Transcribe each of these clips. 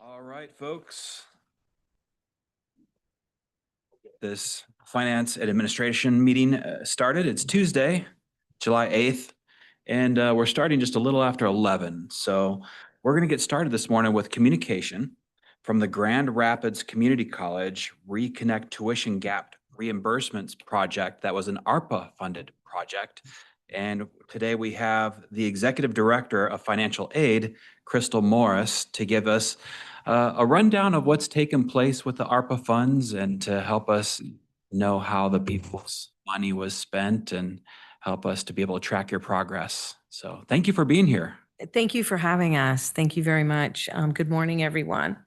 All right, folks. This finance and administration meeting started. It's Tuesday, July 8th, and we're starting just a little after 11. So we're going to get started this morning with communication from the Grand Rapids Community College Reconnect Tuition Gap Reimbursements Project. That was an ARPA-funded project. And today we have the Executive Director of Financial Aid, Crystal Morris, to give us a rundown of what's taken place with the ARPA funds and to help us know how the people's money was spent and help us to be able to track your progress. So thank you for being here. Thank you for having us. Thank you very much. Good morning, everyone.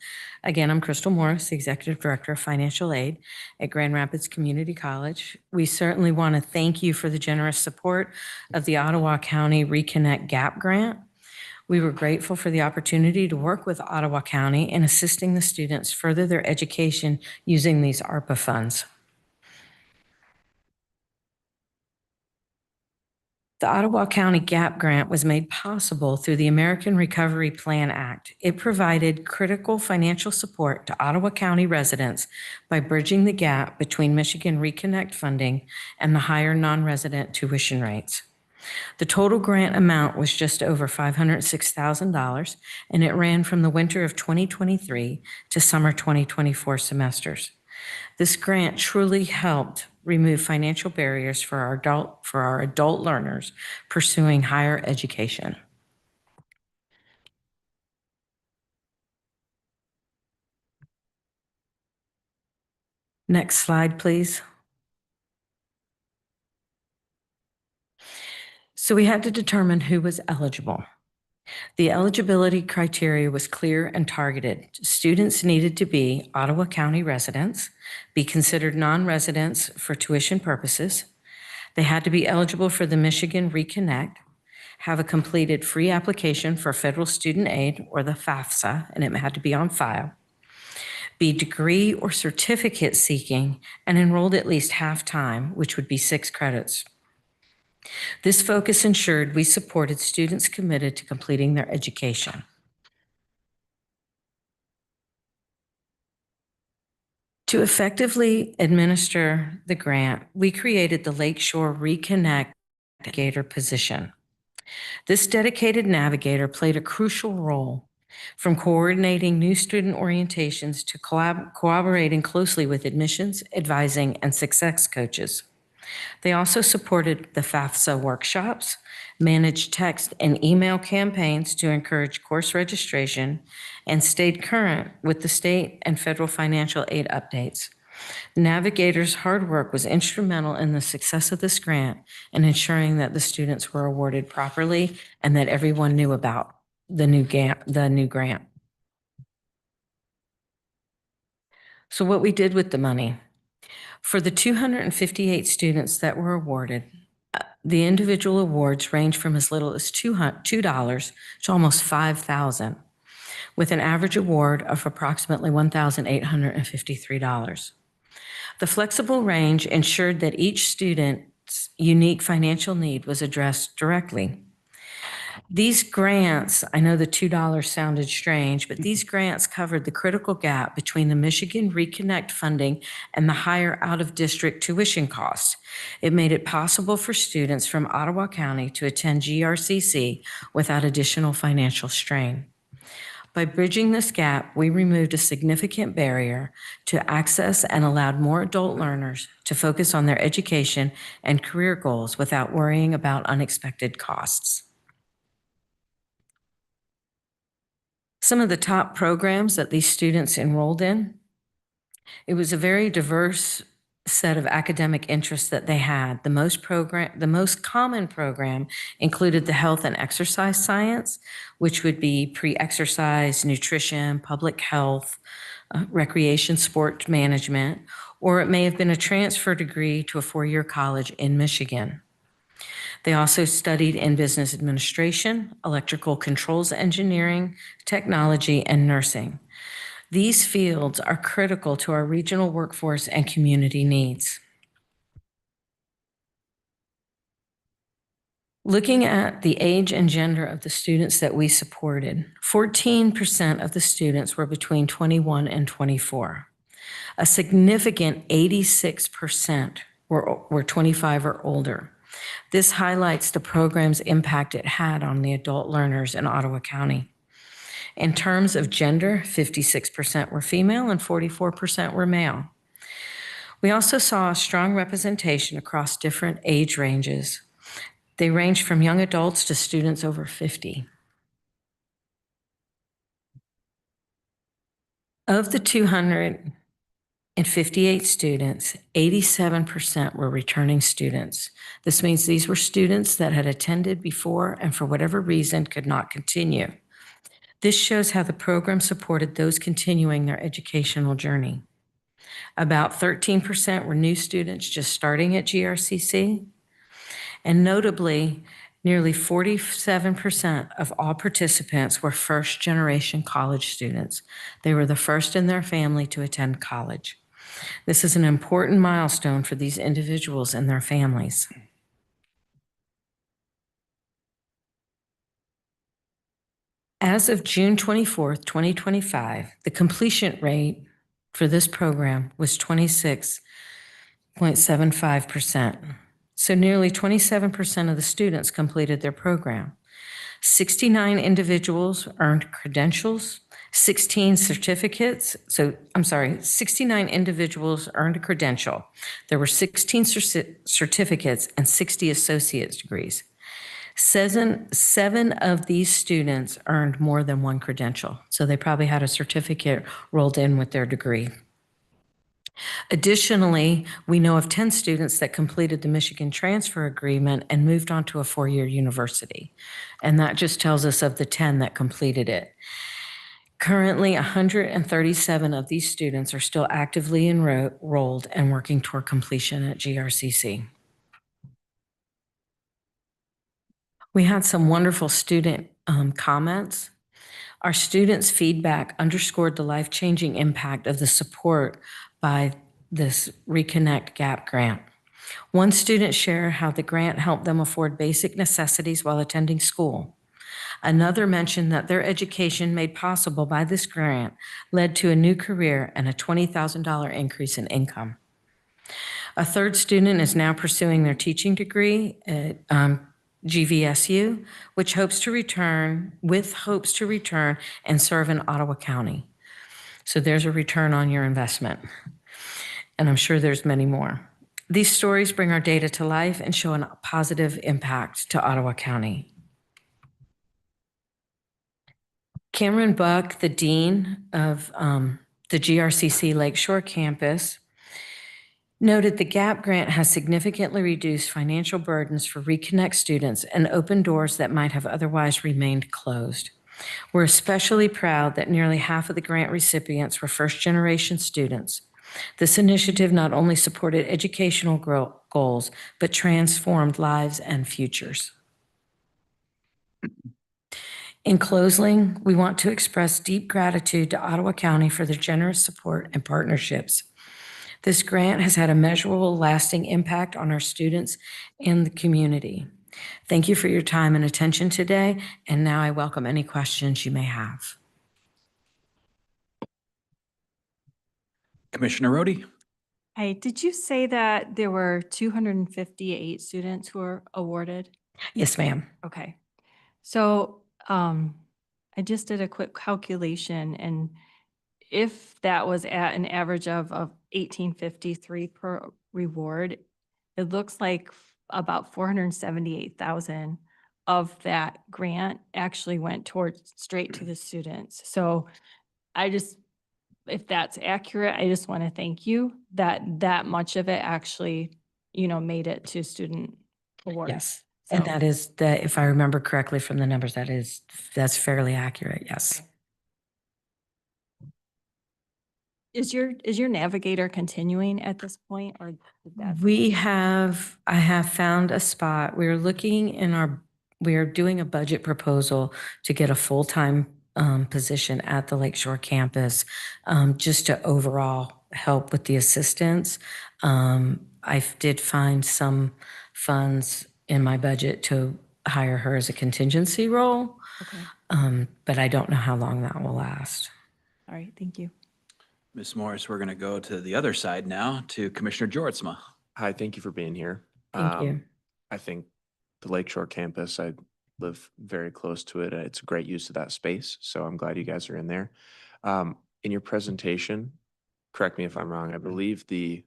Again, I'm Crystal Morris, Executive Director of Financial Aid at Grand Rapids Community College. We certainly want to thank you for the generous support of the Ottawa County Reconnect Gap Grant. We were grateful for the opportunity to work with Ottawa County in assisting the students further their education using these ARPA funds. The Ottawa County Gap Grant was made possible through the American Recovery Plan Act. It provided critical financial support to Ottawa County residents by bridging the gap between Michigan Reconnect funding and the higher non-resident tuition rates. The total grant amount was just over $506,000, and it ran from the winter of 2023 to summer 2024 semesters. This grant truly helped remove financial barriers for our adult learners pursuing higher education. Next slide, please. So we had to determine who was eligible. The eligibility criteria was clear and targeted. Students needed to be Ottawa County residents, be considered non-residents for tuition purposes. They had to be eligible for the Michigan Reconnect, have a completed free application for federal student aid or the FAFSA, and it had to be on file, be degree or certificate seeking, and enrolled at least half-time, which would be 6 credits. This focus ensured we supported students committed to completing their education. To effectively administer the grant, we created the Lakeshore Reconnect Navigator position. This dedicated navigator played a crucial role, from coordinating new student orientations to cooperating closely with admissions, advising, and success coaches. They also supported the FAFSA workshops, managed text and email campaigns to encourage course registration, and stayed current with the state and federal financial aid updates. The navigator's hard work was instrumental in the success of this grant and ensuring that the students were awarded properly and that everyone knew about the new grant. So what we did with the money. For the 258 students that were awarded, the individual awards range from as little as $2 to almost $5,000, with an average award of approximately $1,853. The flexible range ensured that each student's unique financial need was addressed directly. These grants, I know the $2 sounded strange, but these grants covered the critical gap between the Michigan Reconnect funding and the higher out-of-district tuition costs. It made it possible for students from Ottawa County to attend GRCC without additional financial strain. By bridging this gap, we removed a significant barrier to access and allowed more adult learners to focus on their education and career goals without worrying about unexpected costs. Some of the top programs that these students enrolled in, it was a very diverse set of academic interests that they had. The most common program included the health and exercise science, which would be pre-exercise, nutrition, public health, recreation, sport management, or it may have been a transfer degree to a 4-year college in Michigan. They also studied in business administration, electrical controls engineering, technology, and nursing. These fields are critical to our regional workforce and community needs. Looking at the age and gender of the students that we supported, 14% of the students were between 21 and 24. A significant 86% were 25 or older. This highlights the program's impact it had on the adult learners in Ottawa County. In terms of gender, 56% were female and 44% were male. We also saw a strong representation across different age ranges. They ranged from young adults to students over 50. Of the 258 students, 87% were returning students. This means these were students that had attended before and for whatever reason could not continue. This shows how the program supported those continuing their educational journey. About 13% were new students just starting at GRCC. And notably, nearly 47% of all participants were first-generation college students. They were the first in their family to attend college. This is an important milestone for these individuals and their families. As of June 24th, 2025, the completion rate for this program was 26.75%. So nearly 27% of the students completed their program. 69 individuals earned credentials, 69 individuals earned a credential. There were 16 certificates and 60 associate's degrees. Seven of these students earned more than one credential, so they probably had a certificate rolled in with their degree. Additionally, we know of 10 students that completed the Michigan Transfer Agreement and moved on to a four-year university. And that just tells us of the 10 that completed it. Currently, 137 of these students are still actively enrolled and working toward completion at GRCC. We had some wonderful student comments. Our students' feedback underscored the life-changing impact of the support by this Reconnect Gap grant. One student shared how the grant helped them afford basic necessities while attending school. Another mentioned that their education made possible by this grant led to a new career and a $20,000 increase in income. A third student is now pursuing their teaching degree at GVSU, with hopes to return and serve in Ottawa County. So there's a return on your investment. And I'm sure there's many more. These stories bring our data to life and show a positive impact to Ottawa County. Cameron Buck, the dean of the GRCC Lakeshore campus, noted the GAP grant has significantly reduced financial burdens for Reconnect students and opened doors that might have otherwise remained closed. We're especially proud that nearly half of the grant recipients were first-generation students. This initiative not only supported educational goals, but transformed lives and futures. In closing, we want to express deep gratitude to Ottawa County for their generous support and partnerships. This grant has had a measurable, lasting impact on our students and the community. Thank you for your time and attention today, and now I welcome any questions you may have. Commissioner Rohde? Hi, did you say that there were 258 students who were awarded? Yes, ma'am. Okay. So I just did a quick calculation, and if that was at an average of 1853 per reward, it looks like about 478,000 of that grant actually went towards straight to the students. So if that's accurate, I just want to thank you that much of it actually, made it to student awards. Yes. And that is that, if I remember correctly from the numbers, that's fairly accurate. Yes. Is your navigator continuing at this point, or did that? I have found a spot. We are doing a budget proposal to get a full-time position at the Lakeshore campus, just to overall help with the assistance. I did find some funds in my budget to hire her as a contingency role. Okay. But I don't know how long that will last. All right, thank you. Ms. Morris, we're going to go to the other side now to Commissioner Jortsma. Hi, thank you for being here. Thank you. I think the Lakeshore campus, I live very close to it. It's a great use of that space, so I'm glad you guys are in there. In your presentation, correct me if I'm wrong, I believe the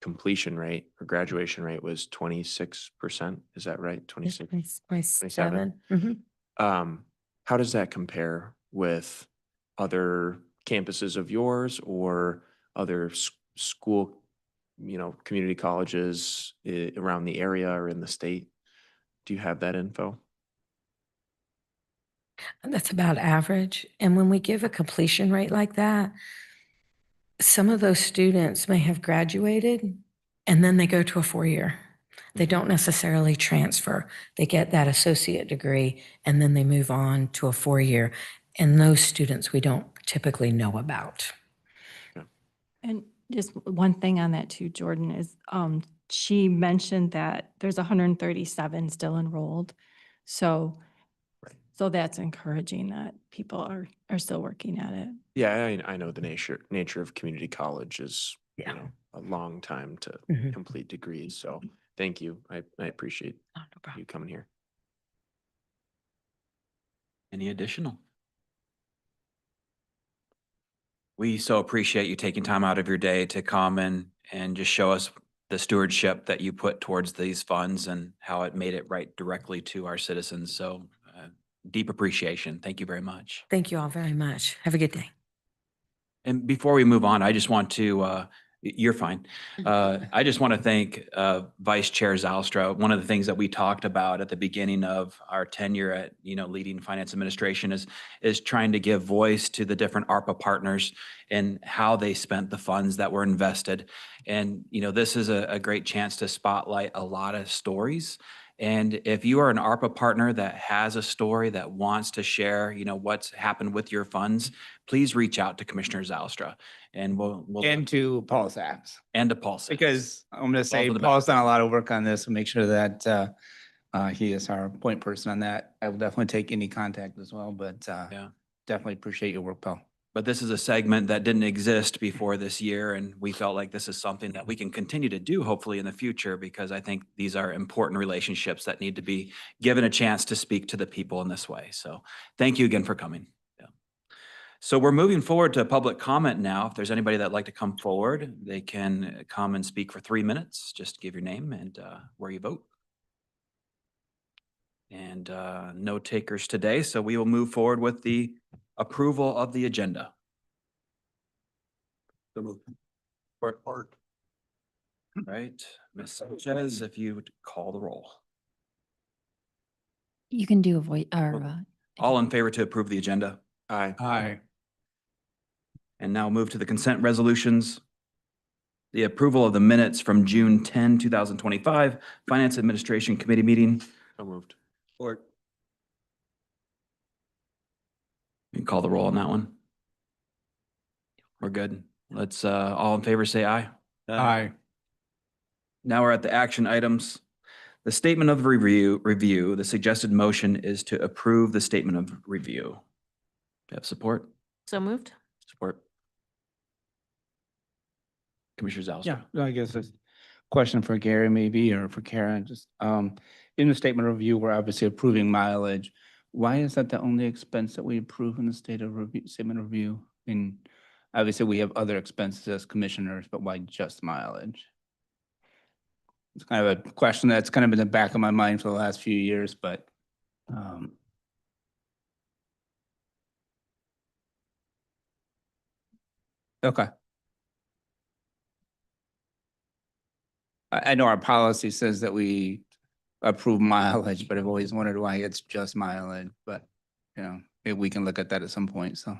completion rate or graduation rate was 26%. Is that right? 26? 27. Mhm. How does that compare with other campuses of yours or other school, community colleges around the area or in the state? Do you have that info? That's about average. And when we give a completion rate like that, some of those students may have graduated and then they go to a 4-year. They don't necessarily transfer. They get that associate degree and then they move on to a 4-year. And those students we don't typically know about. And just one thing on that too, Jordan, is she mentioned that there's 137 still enrolled. So Right. so that's encouraging that people are still working at it. Yeah, I know the nature of community college is, Yeah. a long time to Mhm. complete degrees. So thank you. I appreciate Oh, no problem. you coming here. Any additional? We so appreciate you taking time out of your day to come and just show us the stewardship that you put towards these funds and how it made it right directly to our citizens. So deep appreciation. Thank you very much. Thank you all very much. Have a good day. And before we move on, I just want to, you're fine. I just want to thank Vice Chair Zalstra. One of the things that we talked about at the beginning of our tenure at, leading finance administration is trying to give voice to the different ARPA partners and how they spent the funds that were invested. And, this is a great chance to spotlight a lot of stories. And if you are an ARPA partner that has a story that wants to share, what's happened with your funds, please reach out to Commissioner Zalstra and we'll And to Paul Sachs, and to Paul Sachs. because I'm going to say Both of the Paul's done a lot of work on this. We'll make sure that he is our point person on that. I will definitely take any contact as well, but Yeah. definitely appreciate your work, Paul. But this is a segment that didn't exist before this year, and we felt like this is something that we can continue to do hopefully in the future, because I think these are important relationships that need to be given a chance to speak to the people in this way. So thank you again for coming. Yeah. So we're moving forward to public comment now. If there's anybody that'd like to come forward, they can come and speak for 3 minutes. Just give your name and where you vote. And no takers today, so we will move forward with the approval of the agenda. Right, Ms. Sanchez, if you would call the roll. You can do a voice or All in favor to approve the agenda? Aye. Aye. And now move to the consent resolutions. The approval of the minutes from June 10, 2025, Finance Administration Committee meeting. So moved. You can call the roll on that one. We're good. Let's, all in favor say aye. Aye. Now we're at the action items. The statement of review, the suggested motion is to approve the statement of review. Do you have support? So moved? Support. Commissioner Zalstra. Yeah, I guess a question for Gary maybe, or for Karen, just in the statement of review, we're obviously approving mileage. Why is that the only expense that we approve in the statement of review? And obviously we have other expenses as commissioners, but why just mileage? It's kind of a question that's kind of been in the back of my mind for the last few years, but okay. I know our policy says that we approve mileage, but I've always wondered why it's just mileage, but maybe we can look at that at some point, so.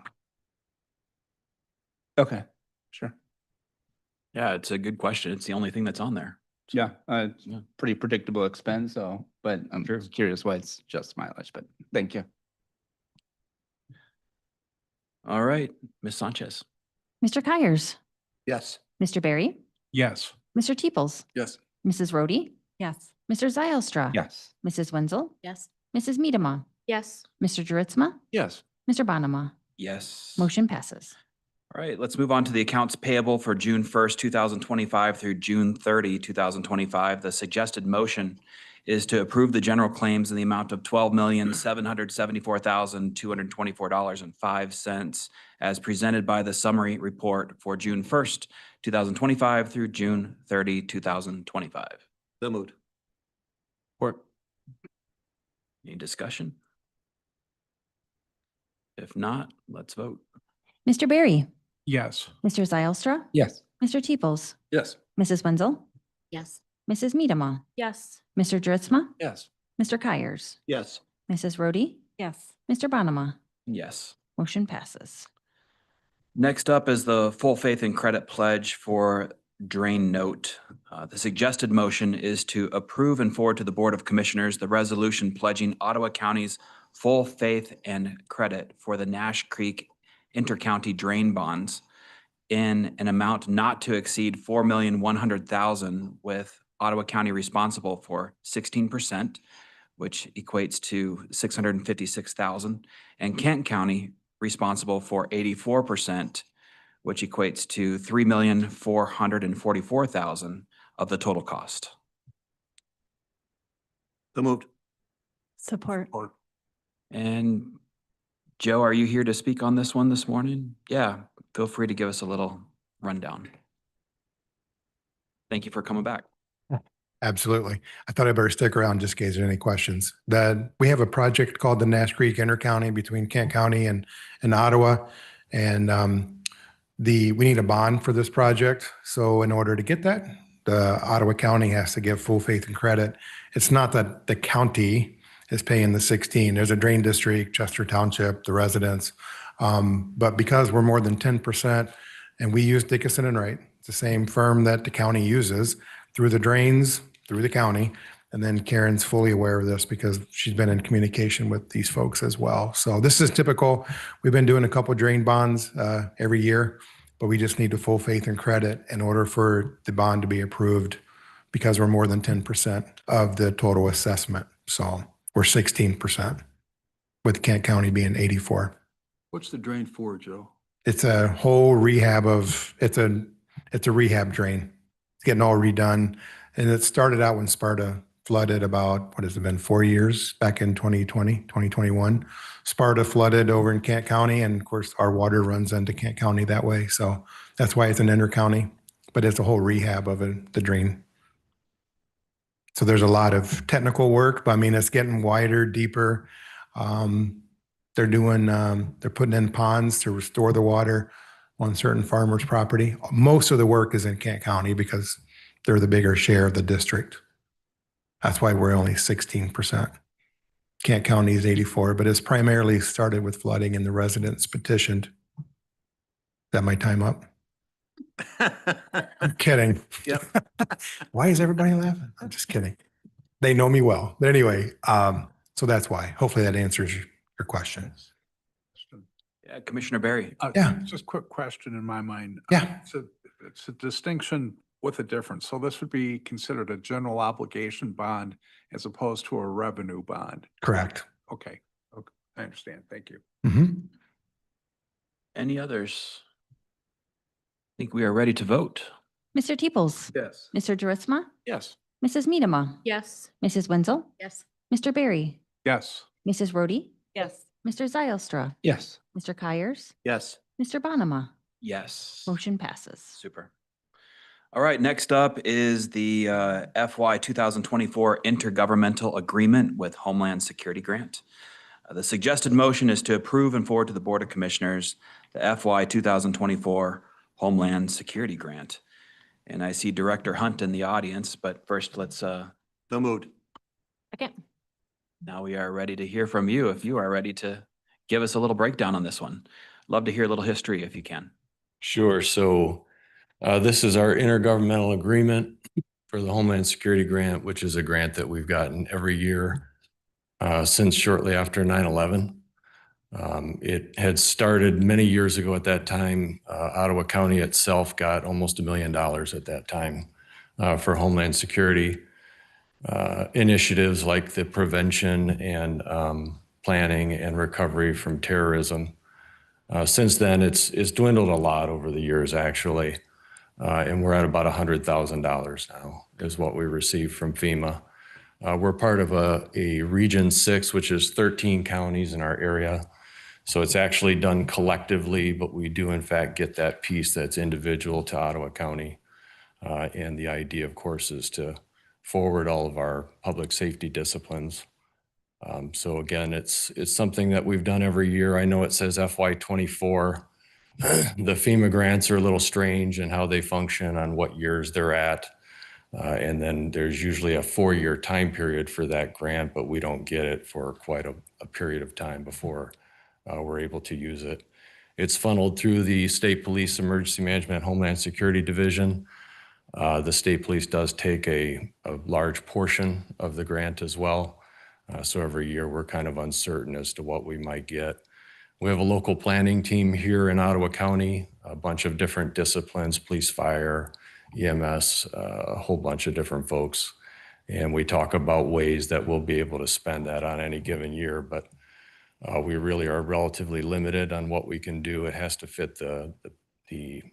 Okay, sure. Yeah, it's a good question. It's the only thing that's on there. So, Yeah, it's Yeah. pretty predictable expense, so, but I'm just curious why it's just mileage, but thank you. All right, Ms. Sanchez. Mr. Kyers, Yes. Mr. Barry, Yes. Mr. Teeples, Yes. Mrs. Rhodey, Yes. Mr. Zylstra. Yes. Mrs. Wenzel, Yes. Mrs. Medema, Yes. Mr. Drutzma, Yes. Mr. Bonema. Yes. Motion passes. All right, let's move on to the accounts payable for June 1st, 2025 through June 30, 2025. The suggested motion is to approve the general claims in the amount of $12,774,224.05 as presented by the summary report for June 1st, 2025 through June 30, 2025. So moved. Support. Any discussion? If not, let's vote. Mr. Barry, Yes. Mr. Zylstra, Yes. Mr. Teeples, Yes. Mrs. Wenzel, Yes. Mrs. Medema, Yes. Mr. Drutzma, Yes. Mr. Kyers, Yes. Mrs. Rhodey, Yes. Mr. Bonema. Yes. Motion passes. Next up is the full faith and credit pledge for drain note. The suggested motion is to approve and forward to the Board of Commissioners the resolution pledging Ottawa County's full faith and credit for the Nash Creek intercounty drain bonds in an amount not to exceed $4,100,000, with Ottawa County responsible for 16%, which equates to $656,000, and Kent County responsible for 84%, which equates to $3,444,000 of the total cost. So moved. Support. And Joe, are you here to speak on this one this morning? Yeah, feel free to give us a little rundown. Thank you for coming back. Absolutely. I thought I'd better stick around just in case there's any questions. We have a project called the Nash Creek Intercounty between Kent County and Ottawa. And we need a bond for this project. So in order to get that, the Ottawa County has to give full faith and credit. It's not that the county is paying the 16. There's a drain district, Chester Township, the residents. But because we're more than 10% and we use Dickinson and Wright, it's the same firm that the county uses through the drains, through the county. And then Karen's fully aware of this because she's been in communication with these folks as well. So this is typical. We've been doing a couple of drain bonds every year, but we just need the full faith and credit in order for the bond to be approved because we're more than 10% of the total assessment. So we're 16%, with Kent County being 84. What's the drain for, Joe? It's a whole rehab it's a rehab drain. It's getting all redone. And it started out when Sparta flooded about, what has it been, 4 years back in 2020, 2021. Sparta flooded over in Kent County. And of course, our water runs into Kent County that way. So that's why it's an intercounty, but it's a whole rehab of the drain. So there's a lot of technical work, but I mean, it's getting wider, deeper. They're putting in ponds to restore the water on certain farmers' property. Most of the work is in Kent County because they're the bigger share of the district. That's why we're only 16%. Kent County is 84, but it's primarily started with flooding and the residents petitioned. Is that my time up? I'm kidding. Yep. Why is everybody laughing? I'm just kidding. They know me well. But anyway, so that's why. Hopefully that answers your question. Yeah, Commissioner Barry. Yeah. Just a quick question in my mind. Yeah. It's a distinction with a difference. So this would be considered a general obligation bond as opposed to a revenue bond. Correct. Okay. Okay. I understand. Thank you. Mhm. Any others? I think we are ready to vote. Mr. Teeples, Yes. Mr. Drutzma, Yes. Mrs. Medema, Yes. Mrs. Wenzel, Yes. Mr. Barry, Yes. Mrs. Rhodey, Yes. Mr. Zylstra, Yes. Mr. Kyers, Yes. Mr. Bonema. Yes. Motion passes. Super. All right, next up is the FY 2024 intergovernmental agreement with Homeland Security Grant. The suggested motion is to approve and forward to the Board of Commissioners the FY 2024 Homeland Security Grant. And I see Director Hunt in the audience, but first let's, So moved. Second. now we are ready to hear from you if you are ready to give us a little breakdown on this one. Love to hear a little history if you can. Sure. So this is our intergovernmental agreement for the Homeland Security Grant, which is a grant that we've gotten every year since shortly after 9/11. It had started many years ago at that time. Ottawa County itself got almost $1 million at that time for Homeland Security. initiatives like the prevention and planning and recovery from terrorism. Since then, it's dwindled a lot over the years, actually. And we're at about $100,000 now is what we receive from FEMA. We're part of a Region 6, which is 13 counties in our area. So it's actually done collectively, but we do in fact get that piece that's individual to Ottawa County. And the idea, of course, is to forward all of our public safety disciplines. So again, it's something that we've done every year. I know it says FY24. The FEMA grants are a little strange in how they function on what years they're at. And then there's usually a 4-year time period for that grant, but we don't get it for quite a period of time before we're able to use it. It's funneled through the State Police Emergency Management Homeland Security Division. The State Police does take a large portion of the grant as well. So every year we're kind of uncertain as to what we might get. We have a local planning team here in Ottawa County, a bunch of different disciplines, police, fire, EMS, a whole bunch of different folks. And we talk about ways that we'll be able to spend that on any given year, but we really are relatively limited on what we can do. It has to fit the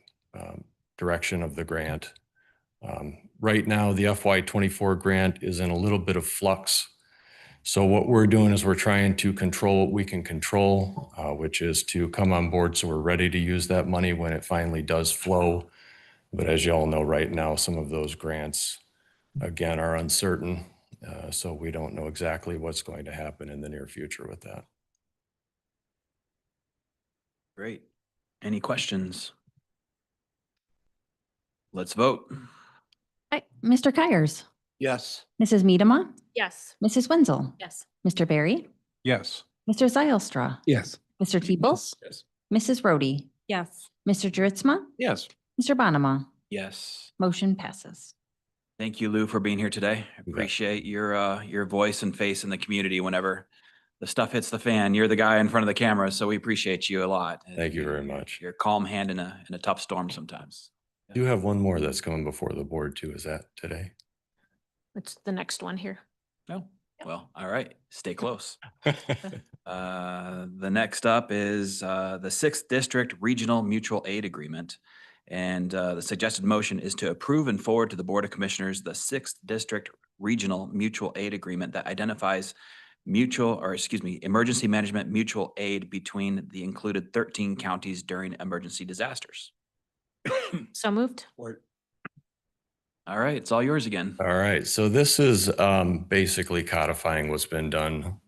direction of the grant. Right now, the FY24 grant is in a little bit of flux. So what we're doing is we're trying to control what we can control, which is to come on board so we're ready to use that money when it finally does flow. But as you all know right now, some of those grants, again, are uncertain. So we don't know exactly what's going to happen in the near future with that. Great. Any questions? Let's vote. Hi, Mr. Kyers, Yes. Mrs. Medema, Yes. Mrs. Wenzel, Yes. Mr. Barry, Yes. Mr. Zylstra, Yes. Mr. Teeples, Yes. Mrs. Rhodey, Yes. Mr. Juritzma, Yes. Mr. Bonema. Yes. Motion passes. Thank you, Lou, for being here today. I bet. appreciate your voice and face in the community whenever the stuff hits the fan. You're the guy in front of the camera, so we appreciate you a lot. Thank you very much. You're a calm hand in a tough storm sometimes. You have one more that's coming before the board too. Is that today? It's the next one here. No? Well, all right. Stay close. The next up is the 6th District Regional Mutual Aid Agreement. And the suggested motion is to approve and forward to the Board of Commissioners the 6th District Regional Mutual Aid Agreement that identifies emergency management mutual aid between the included 13 counties during emergency disasters. So moved. All right, it's all yours again. All right, so this is basically codifying what's been done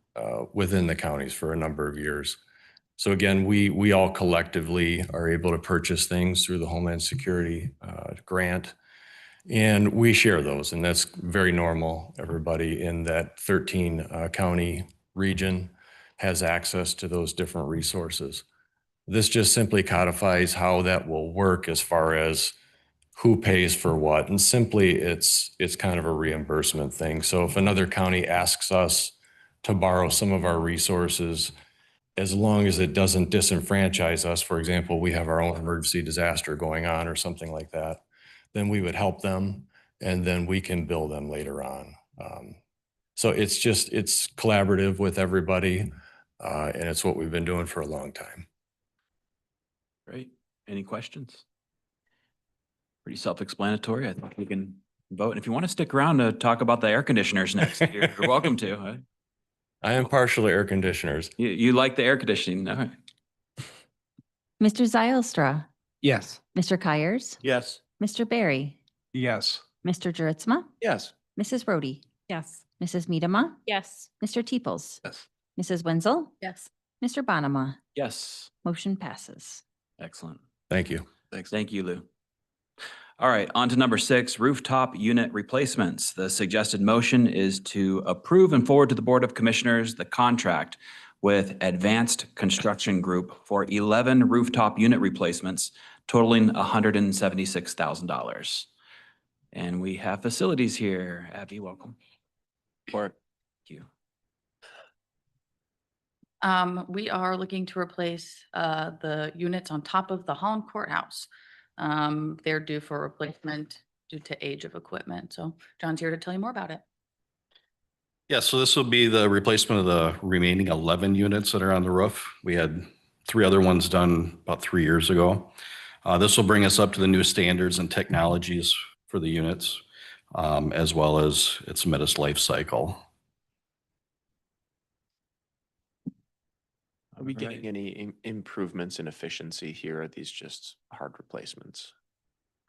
within the counties for a number of years. So again, we all collectively are able to purchase things through the Homeland Security grant, and we share those, and that's very normal. Everybody in that 13 county region has access to those different resources. This just simply codifies how that will work as far as who pays for what. And simply it's kind of a reimbursement thing. So if another county asks us to borrow some of our resources, as long as it doesn't disenfranchise us, for example, we have our own emergency disaster going on or something like that, then we would help them and then we can bill them later on. So it's collaborative with everybody and it's what we've been doing for a long time. Great. Any questions? Pretty self-explanatory. I think we can vote. And if you want to stick around to talk about the air conditioners next, you're welcome to. I am partial to air conditioners. You like the air conditioning. All right. Mr. Zylstra, Yes. Mr. Kyers, Yes. Mr. Barry, Yes. Mr. Juritzma, Yes. Mrs. Rhodey, Yes. Mrs. Medema, Yes. Mr. Teeples, Yes. Mrs. Wenzel, Yes. Mr. Bonema. Yes. Motion passes. Excellent. Thank you. Thanks. Thank you, Lou. All right, on to number 6, rooftop unit replacements. The suggested motion is to approve and forward to the Board of Commissioners the contract with Advanced Construction Group for 11 rooftop unit replacements totaling $176,000. And we have facilities here. Abby, welcome. Thank you. We are looking to replace the units on top of the Holland Courthouse. They're due for replacement due to age of equipment. So John's here to tell you more about it. Yeah, so this will be the replacement of the remaining 11 units that are on the roof. We had 3 other ones done about 3 years ago. This will bring us up to the new standards and technologies for the units, as well as its Metis life cycle. Are we getting any improvements in efficiency here? Are these just hard replacements?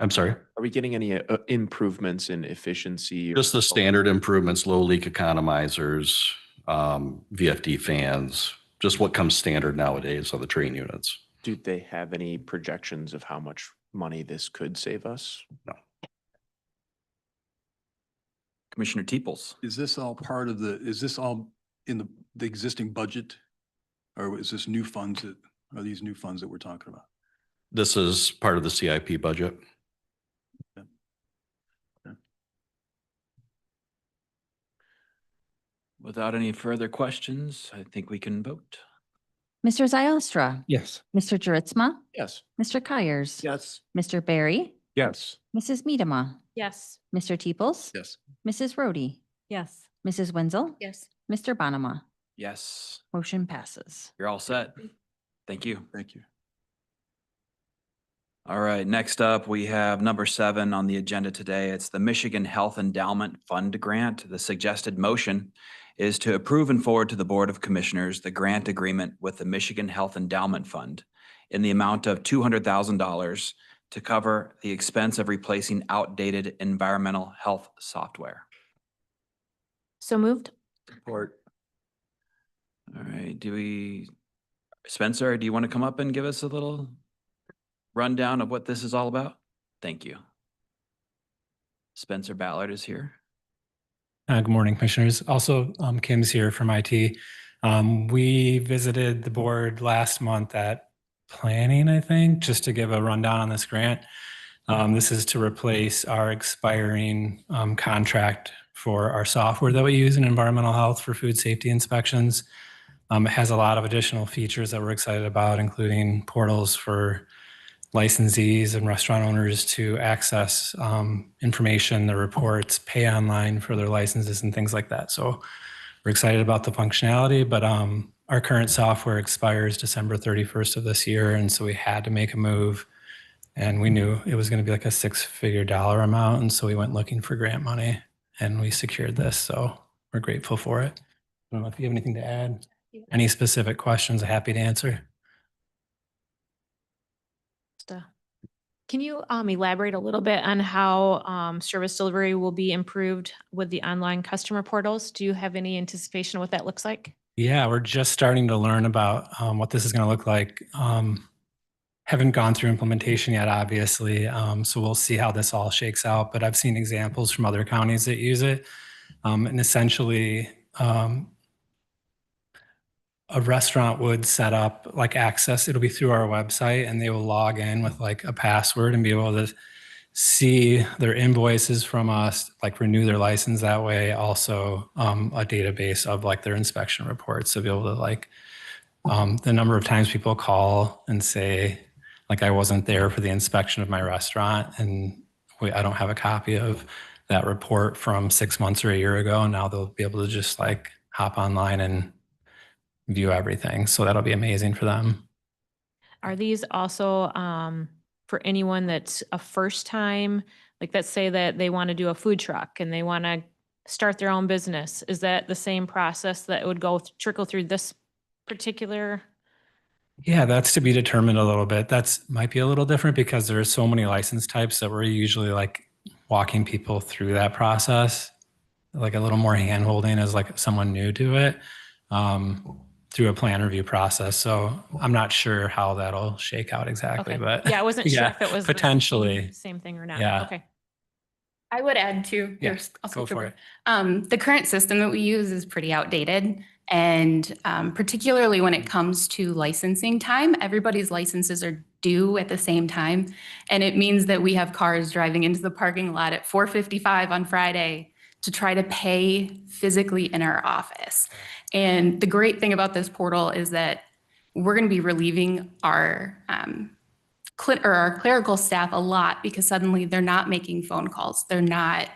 I'm sorry? Are we getting any improvements in efficiency? Just the standard improvements, low leak economizers, VFD fans, just what comes standard nowadays on the train units. Do they have any projections of how much money this could save us? No. Commissioner Teeples. Is this all part of is this all in the existing budget? Or is this new funds are these new funds that we're talking about? This is part of the CIP budget. Without any further questions, I think we can vote. Mr. Zylstra. Yes. Mr. Juritzma. Yes. Mr. Kyers. Yes. Mr. Barry. Yes. Mrs. Medema. Yes. Mr. Teeples. Yes. Mrs. Rhodey. Yes. Mrs. Wenzel. Yes. Mr. Bonema. Yes, Motion passes. you're all set. Thank you. Thank you. All right, next up, we have number 7 on the agenda today. It's the Michigan Health Endowment Fund Grant. The suggested motion is to approve and forward to the Board of Commissioners the grant agreement with the Michigan Health Endowment Fund in the amount of $200,000 to cover the expense of replacing outdated environmental health software. So moved. Support. All right, Spencer, do you want to come up and give us a little rundown of what this is all about? Thank you. Spencer Ballard is here. Good morning, commissioners. Also, Kim's here from IT. We visited the board last month at planning, I think, just to give a rundown on this grant. This is to replace our expiring contract for our software that we use in environmental health for food safety inspections. It has a lot of additional features that we're excited about, including portals for licensees and restaurant owners to access information, their reports, pay online for their licenses and things like that. So we're excited about the functionality, but our current software expires December 31st of this year. And so we had to make a move, and we knew it was going to be like a 6-figure dollar amount. And so we went looking for grant money and we secured this. So we're grateful for it. I don't know if you have anything to add. Any specific questions, I'm happy to answer. Can you elaborate a little bit on how service delivery will be improved with the online customer portals? Do you have any anticipation of what that looks like? Yeah, we're just starting to learn about what this is going to look like. Haven't gone through implementation yet, obviously. So we'll see how this all shakes out. But I've seen examples from other counties that use it. And essentially, a restaurant would set up like access. It'll be through our website, and they will log in with like a password and be able to see their invoices from us, like renew their license that way. Also, a database of like their inspection reports. So be able to like the number of times people call and say, like, I wasn't there for the inspection of my restaurant, and I don't have a copy of that report from 6 months or a year ago. And now they'll be able to just like hop online and view everything. So that'll be amazing for them. Are these also for anyone that's a first time, like let's say that they want to do a food truck and they want to start their own business? Is that the same process that would trickle through this particular? Yeah, that's to be determined a little bit. That's might be a little different because there are so many license types that we're usually like walking people through that process, like a little more hand-holding as like someone new to it. Through a plan review process. So I'm not sure how that'll shake out exactly, Okay. but Yeah, I wasn't sure if it was the potentially same thing or not. Yeah. Okay. I would add too. Yeah, go for it. The current system that we use is pretty outdated. And particularly when it comes to licensing time, everybody's licenses are due at the same time. And it means that we have cars driving into the parking lot at 4:55 on Friday to try to pay physically in our office. And the great thing about this portal is that we're going to be relieving our clerical staff a lot because suddenly they're not making phone calls. They're not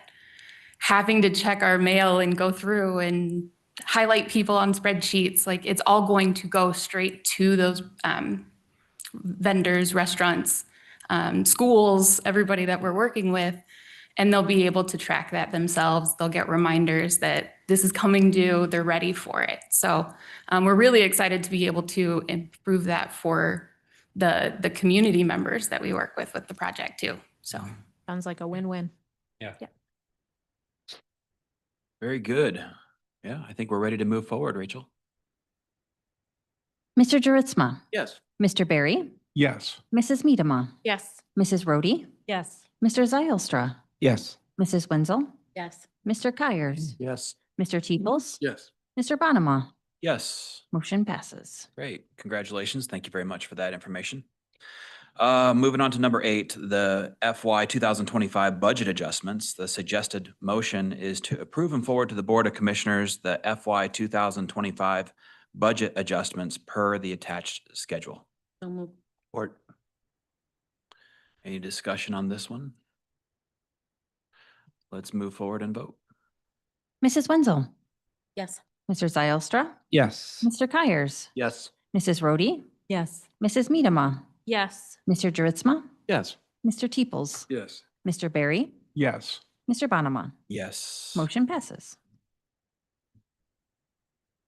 having to check our mail and go through and highlight people on spreadsheets. Like, it's all going to go straight to those vendors, restaurants, schools, everybody that we're working with, and they'll be able to track that themselves. They'll get reminders that this is coming due, they're ready for it. So we're really excited to be able to improve that for the community members that we work with the project too. So Sounds like a win-win. Very good. Yeah, I think we're ready to move forward, Rachel. Mr. Juritzma, Yes. Mr. Barry, Yes. Mrs. Medema, Yes. Mrs. Rhodey, Yes. Mr. Zylstra, Yes. Mrs. Wenzel, Yes. Mr. Kyers, Yes. Mr. Teeples, Yes. Mr. Bonema. Yes. Motion passes. Great. Congratulations. Thank you very much for that information. Moving on to number 8, the FY 2025 budget adjustments. The suggested motion is to approve and forward to the Board of Commissioners the FY 2025 budget adjustments per the attached schedule. So moved. Or Any discussion on this one? Let's move forward and vote. Mrs. Wenzel, Yes. Mr. Zylstra, Yes. Mr. Kyers, yes. Mrs. Rhodey, Yes. Mrs. Medema, Yes. Mr. Juritzma, Yes. Mr. Teeples, Yes. Mr. Barry, Yes. Mr. Bonema. Yes. Motion passes.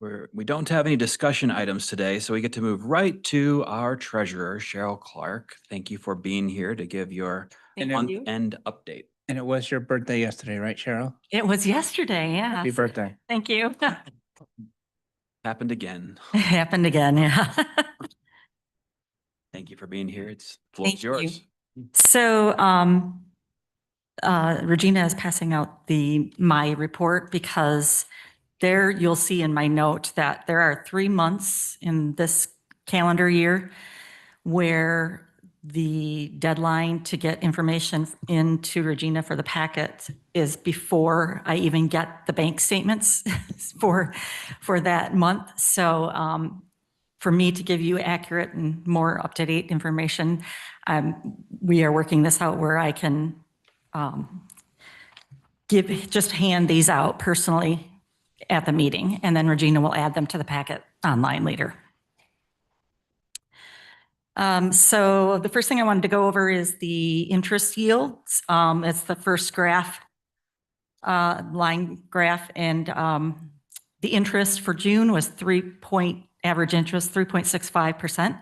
We don't have any discussion items today, so we get to move right to our treasurer, Cheryl Clark. Thank you for being here to give your Thank month you. end update. And it was your birthday yesterday, right, Cheryl? It was yesterday, yeah. Happy birthday. Thank you. Happened again. It happened again, yeah. Thank you for being here. It's Thank floor's you. yours. So Regina is passing out my report because there you'll see in my note that there are 3 months in this calendar year where the deadline to get information into Regina for the packet is before I even get the bank statements for that month. So for me to give you accurate and more up-to-date information, we are working this out where I can just hand these out personally at the meeting, and then Regina will add them to the packet online later. So the first thing I wanted to go over is the interest yields. It's the first graph, line graph, and the interest for June was average interest 3.65%.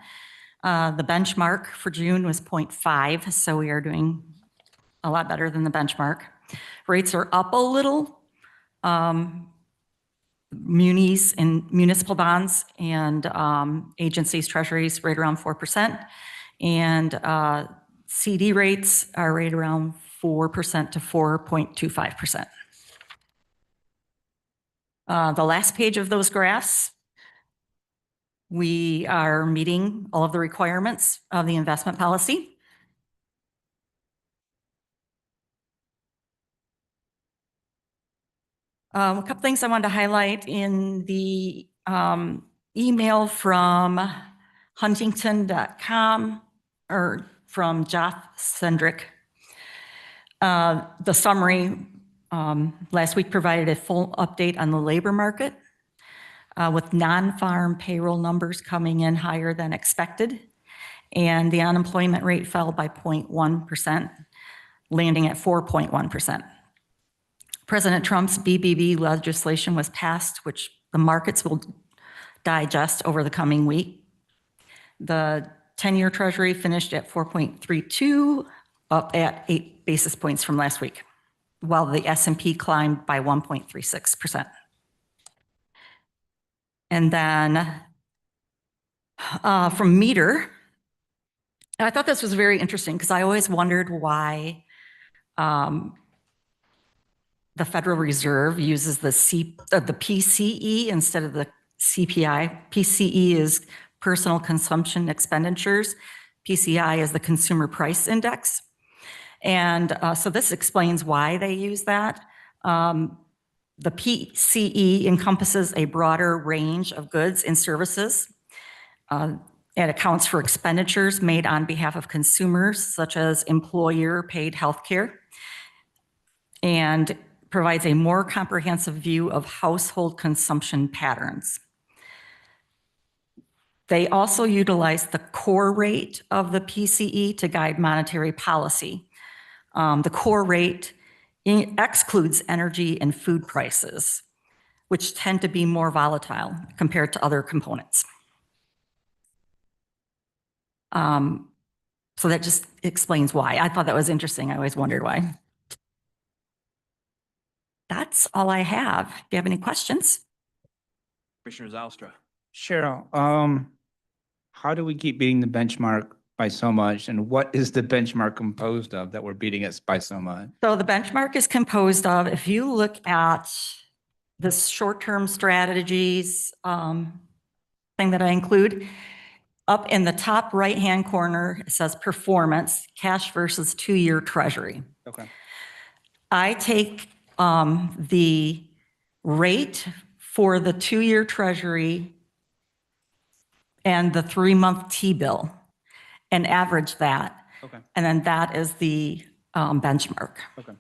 The benchmark for June was 0.5, so we are doing a lot better than the benchmark. Rates are up a little. Munis and municipal bonds and agencies, treasuries, right around 4%. And CD rates are right around 4% to 4.25%. The last page of those graphs, we are meeting all of the requirements of the investment policy. A couple things I wanted to highlight in the email from huntington.com or from Jeff Sendrick. The summary last week provided a full update on the labor market with non-farm payroll numbers coming in higher than expected. And the unemployment rate fell by 0.1%, landing at 4.1%. President Trump's BBB legislation was passed, which the markets will digest over the coming week. The 10-year Treasury finished at 4.32, up at 8 basis points from last week, while the S&P climbed by 1.36%. And then from Meter, I thought this was very interesting because I always wondered why the Federal Reserve uses the PCE instead of the CPI. PCE is personal consumption expenditures. PCI is the consumer price index. And so this explains why they use that. The PCE encompasses a broader range of goods and services. It accounts for expenditures made on behalf of consumers, such as employer-paid healthcare. And provides a more comprehensive view of household consumption patterns. They also utilize the core rate of the PCE to guide monetary policy. The core rate excludes energy and food prices, which tend to be more volatile compared to other components. So that just explains why. I thought that was interesting. I always wondered why. That's all I have. Do you have any questions? Commissioner Zylstra. Cheryl, how do we keep beating the benchmark by so much? And what is the benchmark composed of that we're beating it by so much? So the benchmark is composed of, if you look at the short-term strategies thing that I include, up in the top right-hand corner, it says performance, cash versus 2-year treasury. Okay. I take the rate for the 2-year treasury and the 3-month T-bill and average that. Okay. And then that is the benchmark. Okay.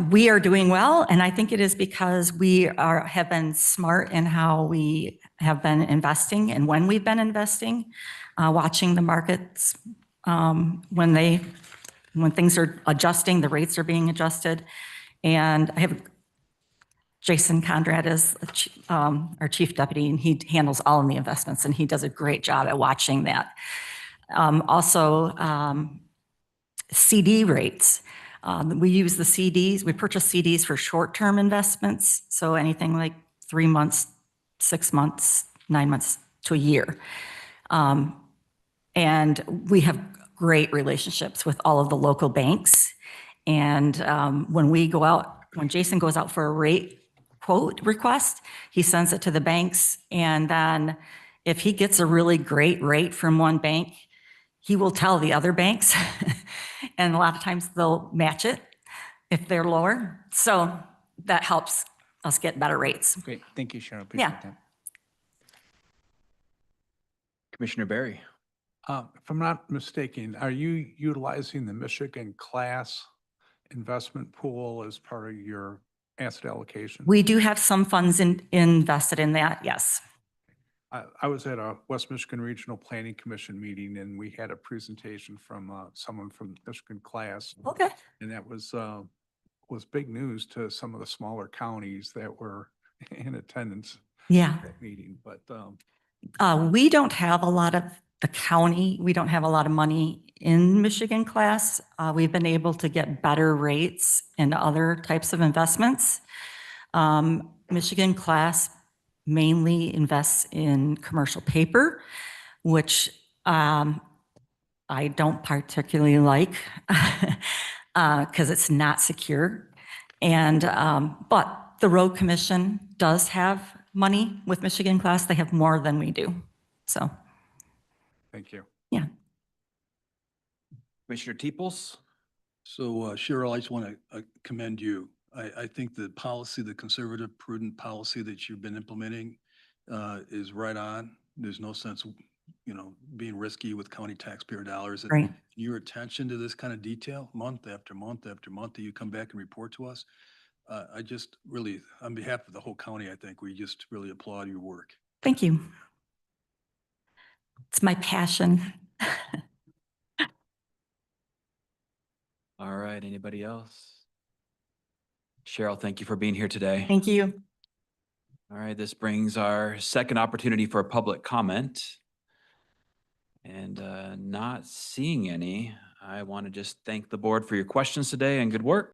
We are doing well, and I think it is because we have been smart in how we have been investing and when we've been investing, watching the markets when things are adjusting, the rates are being adjusted. And I have Jason Conrad is our chief deputy, and he handles all of the investments, and he does a great job at watching that. Also, CD rates. We use the CDs. We purchase CDs for short-term investments, so anything like 3 months, 6 months, 9 months to a year. And we have great relationships with all of the local banks. And when Jason goes out for a rate quote request, he sends it to the banks. And then if he gets a really great rate from one bank, he will tell the other banks. And a lot of times they'll match it if they're lower. So that helps us get better rates. Great. Thank you, Cheryl. Appreciate that. Commissioner Barry. If I'm not mistaken, are you utilizing the Michigan class investment pool as part of your asset allocation? We do have some funds invested in that, yes. I was at a West Michigan Regional Planning Commission meeting, and we had a presentation from someone from Michigan class. Okay. And that was big news to some of the smaller counties that were in attendance. Yeah. At that meeting, but we don't have a lot of the county. We don't have a lot of money in Michigan class. We've been able to get better rates in other types of investments. Michigan class mainly invests in commercial paper, which I don't particularly like because it's not secure. And but the Road Commission does have money with Michigan class. They have more than we do. So. thank you. Yeah. Commissioner Teeples. So Cheryl, I just want to commend you. I think the policy, the conservative, prudent policy that you've been implementing is right on. There's no sense, being risky with county taxpayer dollars. And Right. your attention to this kind of detail, month after month after month, that you come back and report to us. I just really, on behalf of the whole county, I think we just really applaud your work. Thank you. It's my passion. All right. Anybody else? Cheryl, thank you for being here today. Thank you. All right. This brings our second opportunity for public comment. And not seeing any, I want to just thank the board for your questions today and good work.